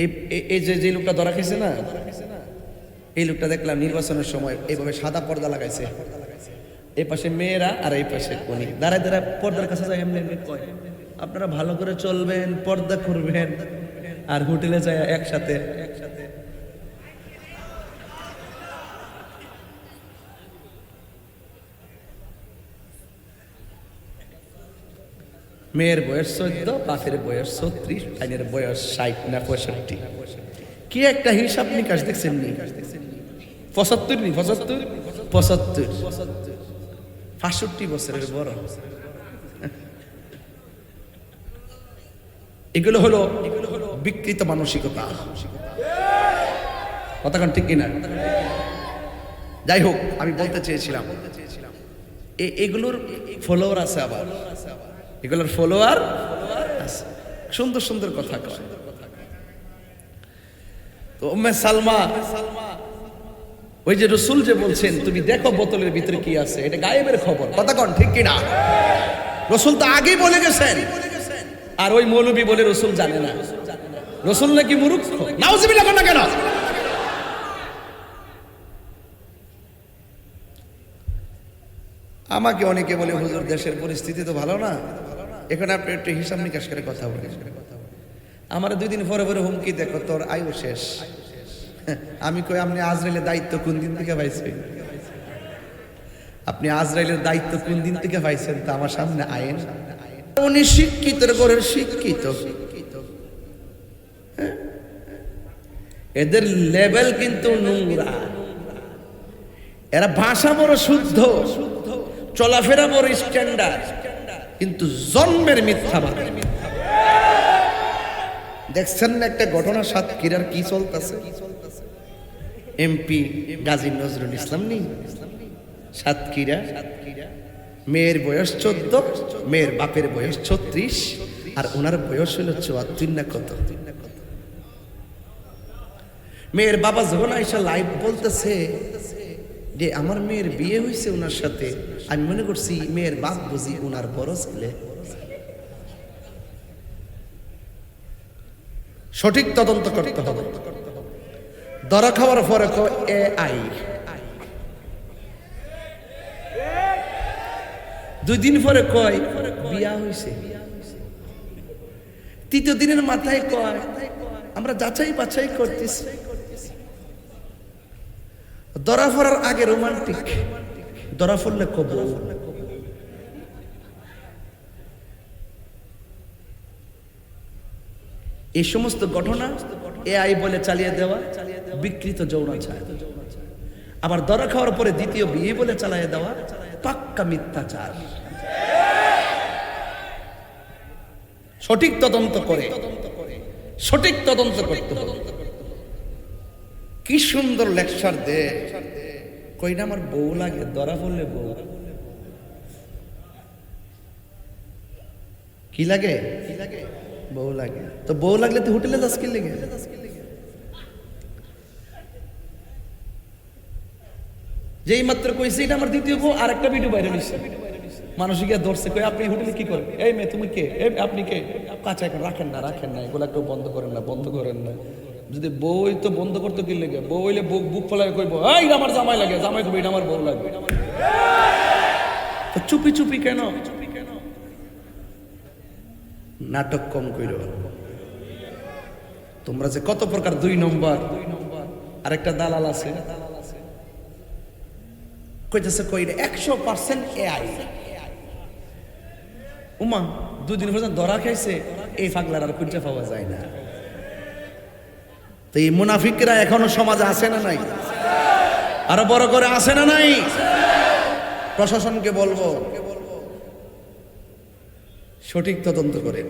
এই এই যে লোকটা ধরা খেয়েছে না, এই লোকটা দেখলাম নির্বাচনের সময় এইভাবে সাদা পর্দা লাগাইছে, এই পাশে মেয়েরা আর এই পাশে উনি দাঁড়ায় দাঁড়ায় পর্দার কাছে যায়, এমনি এমনি কয় আপনারা ভালো করে চলবেন, পর্দা করবেন, আর হোটেলে যায় একসাথে। মেয়ের বয়স 14, বাপের বয়স 36, আইনের বয়স 60 না 65। কি একটা হিসাব নিকাশ দেখছেন নি? 75 নি 75 65 বছরের বড়। এগুলো হলো বিকৃত মানসিকতা। কথাক্ষণ ঠিক কিনা? যাই হোক, আমি বলতে চেয়েছিলাম এগুলোর ফলোয়ার আছে, আবার এগুলোর ফলোয়ার আছে, সুন্দর সুন্দর কথা কয়। তো উম্মে সালমা, ওই যে রসুল যে বলছেন তুমি দেখো বোতলের ভিতরে কি আছে, এটা গায়েবের খবর। কথা কন ঠিক কিনা? রসুল তো আগেই বলে গেছেন, আর ওই মৌলবী বলে রসুল জানে না। রসুল নাকি মূর্খ? নাউজুবিল্লাহ না কেন? আমাকে অনেকে বলে হুজুর দেশের পরিস্থিতি তো ভালো না, এখানে আপনি একটু হিসাব নিকাশ করে কথা বলেন। আমার 2 দিন পরে পরে হুমকি, দেখো তোর আয়ু শেষ। আমি কই আপনি আজরাইলের দায়িত্ব কোন দিন থেকে পাইছেন? আপনি আজরাইলের দায়িত্ব কোন দিন থেকে পাইছেন তা আমার সামনে আইন। উনি শিক্ষিতের ঘরের শিক্ষিত, এদের লেভেল কিন্তু নোংরা। এরা ভাষা বড় শুদ্ধ, চলাফেরা বড় স্ট্যান্ডার্ড, কিন্তু জন্মের মিথ্যাবাদী। দেখছেন না একটা ঘটনা সাতক্ষীরার কি চলতেছে? এমপি গাজী নজরুল ইসলাম নেই সাতক্ষীরা, মেয়ের বয়স 14, মেয়ের বাপের বয়স 36, আর ওনার বয়স হলো 74 না কত। মেয়ের বাবা যখন আইসা লাইভ বলতেছে যে আমার মেয়ের বিয়ে হয়েছে ওনার সাথে, আমি মনে করছি মেয়ের বাপ বুঝি ওনার বড় ছেলে। সঠিক তদন্ত করতে হবে। ধরা খাওয়ার পরে AI 2 দিন পরে কয় বিয়া হয়েছে, 3য় দিনের মাথায় কয় আমরা যাচাই বাছাই করতেছি। ধরা পড়ার আগে রোমান্টিক, ধরা পড়লে কবুল। এই সমস্ত ঘটনা AI বলে চালিয়ে দেওয়া বিকৃত যৌনাচার। আবার ধরা খাওয়ার পরে 2য় বিয়ে বলে চালিয়ে দেওয়া পাক্কা মিথ্যাচার। সঠিক তদন্ত করে, সঠিক তদন্ত করতে হবে। কি সুন্দর লেকচার দে, কইনা আমার বউ লাগে, ধরা পড়লে বউ কি লাগে? বউ লাগে। তো বউ লাগলে তুই হোটেলে যাস কি লাগে? যেই মাত্র কইছে এটা আমার 2য় বউ, আর একটা ভিডিও বাইরে নিচ্ছে, মানুষ গিয়ে ধরছে, কই আপনি হোটেলে কি করেন? এই মেয়ে তুমি কে? আপনি কে? কাঁচা এখন রাখেন না, এগুলো একটু বন্ধ করেন না। যদি বই তো বন্ধ করতে কি লাগে? বউ হইলে বুক ফলায় কইব এই আমার জামাই লাগে, জামাই কইব এটা আমার বউ লাগে। তো চুপি চুপি কেন? নাটক কম কইর। তোমরা যে কত প্রকার 2 নম্বর, আরেকটা দালাল আছে কইতেছে কই 100% AI। উমা 2 দিন পর্যন্ত ধরা খাইছে, এই পাগলার আর খুঁজে পাওয়া যায় না। তো এই মুনাফিকরা এখনো সমাজে আছে না নাই? আরো বড় করে আছে না নাই? প্রশাসনকে বলবো সঠিক তদন্ত করে,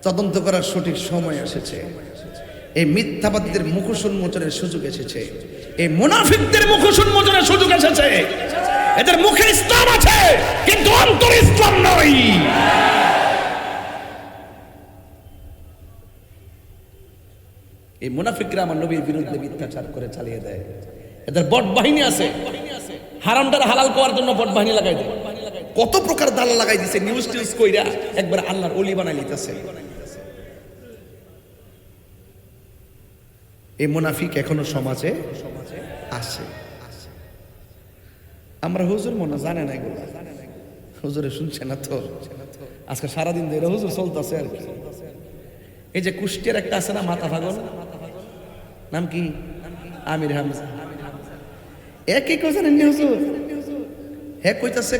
তদন্ত করার সঠিক সময় এসেছে। এই মিথ্যাবাদীদের মুখোশ উন্মোচনের সুযোগ এসেছে, এই মুনাফিকদের মুখোশ উন্মোচনের সুযোগ এসেছে। এদের মুখে ইসলাম আছে কিন্তু অন্তরে ইসলাম নয়। এই মুনাফিকরা আমার নবীর বিরুদ্ধে মিথ্যাচার করে চালিয়ে দেয়। এদের বট বাহিনী আছে, হারামটার হালাল করার জন্য বট বাহিনী লাগাই দেয়। কত প্রকার দালাল লাগাই দিছে, নিউজ টিউজ কইরা একবার আল্লাহর ওলি বানাই লিতেছে। এই মুনাফিক এখনো সমাজে আছে। আমরা হুজুর মনে জানে না এগুলো, হুজুরে শুনছে না তো, আজকে সারাদিন ধরে হুজুর চলতেছে আর কি। এই যে কুষ্টিয়ার একটা আছে না মাথা পাগল, নাম কি, আমির হামজা, একই কথা নেই হুজুর, হ্যাঁ কইতাছে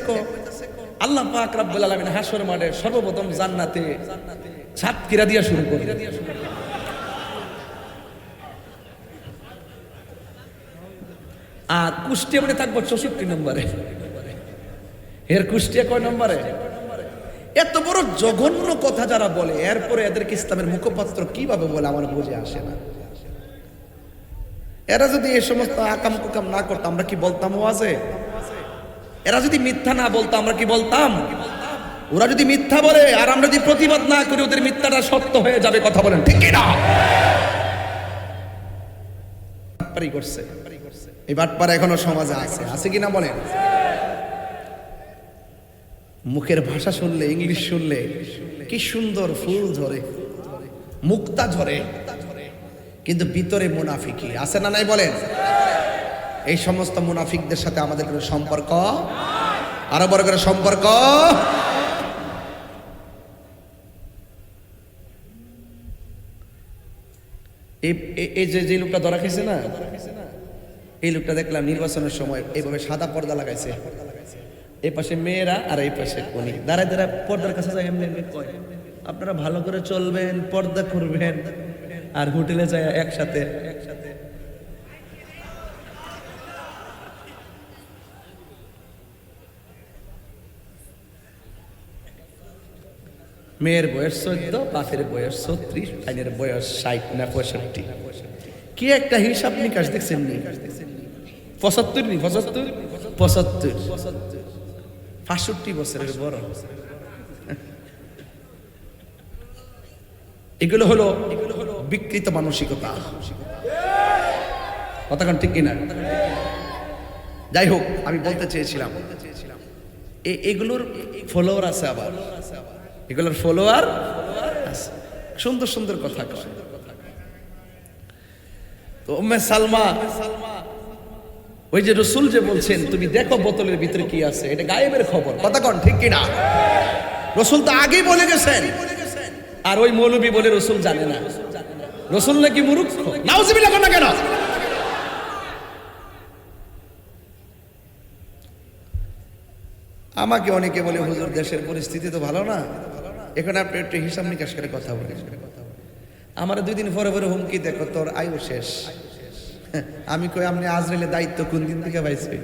আল্লাহ পাক রব্বুল আলামিন হাসর মাঠে সর্বপ্রথম জান্নাতে ছাপকিরা দিয়া শুরু করে। আর কুষ্টিয়া মানে থাকবো 64 নম্বরে, এর কুষ্টিয়া কয় নম্বরে? এত বড় জঘন্য কথা যারা বলে, এরপরে এদেরকে ইসলামের মুখপাত্র কিভাবে বলে আমার বুঝে আসে না। এরা যদি এই সমস্ত আকাম কুকাম না করতো আমরা কি বলতাম ওয়াজে? এরা যদি মিথ্যা না বলতো আমরা কি বলতাম? ওরা যদি মিথ্যা বলে আর আমরা যদি প্রতিবাদ না করি, ওদের মিথ্যাটা সত্য হয়ে যাবে। কথা বলেন ঠিক কি না? বাটপারি করছে, এই বাটপারা এখনো সমাজে আছে, আছে কিনা বলেন? মুখের ভাষা শুনলে, ইংলিশ শুনলে কি সুন্দর ফুল ঝরে, মুক্তা ঝরে, কিন্তু ভিতরে মুনাফিকি আছে না নাই বলেন? এই সমস্ত মুনাফিকদের সাথে আমাদের কোনো সম্পর্ক, আরো বড় করে সম্পর্ক। এই যে লোকটা ধরা খেয়েছে না, এই লোকটা দেখলাম নির্বাচনের সময় এইভাবে সাদা পর্দা লাগাইছে, এই পাশে মেয়েরা আর এই পাশে উনি দাঁড়ায় দাঁড়ায় পর্দার কাছে যায়, এমনি এমনি কয় আপনারা ভালো করে চলবেন, পর্দা করবেন। আর হোটেলে যায় একসাথে মেয়ের বয়স 14, বাপের বয়স 36, আইনের বয়স 60 না 65। কি একটা হিসাব নিকাশ দেখছেন নি? 75 নি 75 65 বছরের বড়। এগুলো হলো বিকৃত মানসিকতা। কথা কোন ঠিক কিনা? যাই হোক, আমি বলতে চেয়েছিলাম এগুলোর ফলোয়ার আছে, আবার এগুলোর ফলোয়ার আছে, সুন্দর সুন্দর কথা কয়। তো উম্মে সালমা, ওই যে রসুল যে বলছেন তুমি দেখো বোতলের ভিতরে কি আছে, এটা গায়েবের খবর। কথা কোন ঠিক কিনা? রসুল তো আগেই বলে গেছেন, আর ওই মৌলবী বলে রসুল জানে না। রসুল নাকি মূর্খ? নাউজুবিল্লাহ না কেন? আমাকে অনেকে বলে হুজুর দেশের পরিস্থিতি তো ভালো না, এখন আপনি একটু হিসাব নিকাশ করে কথা বলেন। আমার 2 দিন পরে পরে হুমকি, দেখো তোর আয়ু শেষ। আমি কই আপনি আজরাইলের দায়িত্ব কোন দিন থেকে পাইছেন?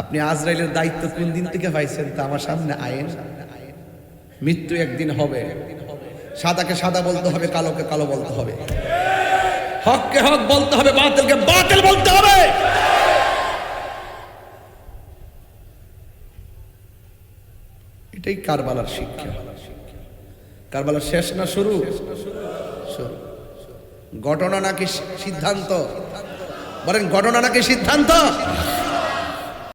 আপনি আজরাইলের দায়িত্ব কোন দিন থেকে পাইছেন? তা আমার সামনে আইন, মৃত্যু একদিন হবে, সাদাকে সাদা বলতে হবে, কালোকে কালো বলতে হবে, হককে হক বলতে হবে, বাতিলকে বাতিল বলতে হবে। এটাই কারবালার শিক্ষা। কারবালার শেষ না শুরু? শুরু। ঘটনা নাকি সিদ্ধান্ত? বলেন ঘটনা নাকি সিদ্ধান্ত?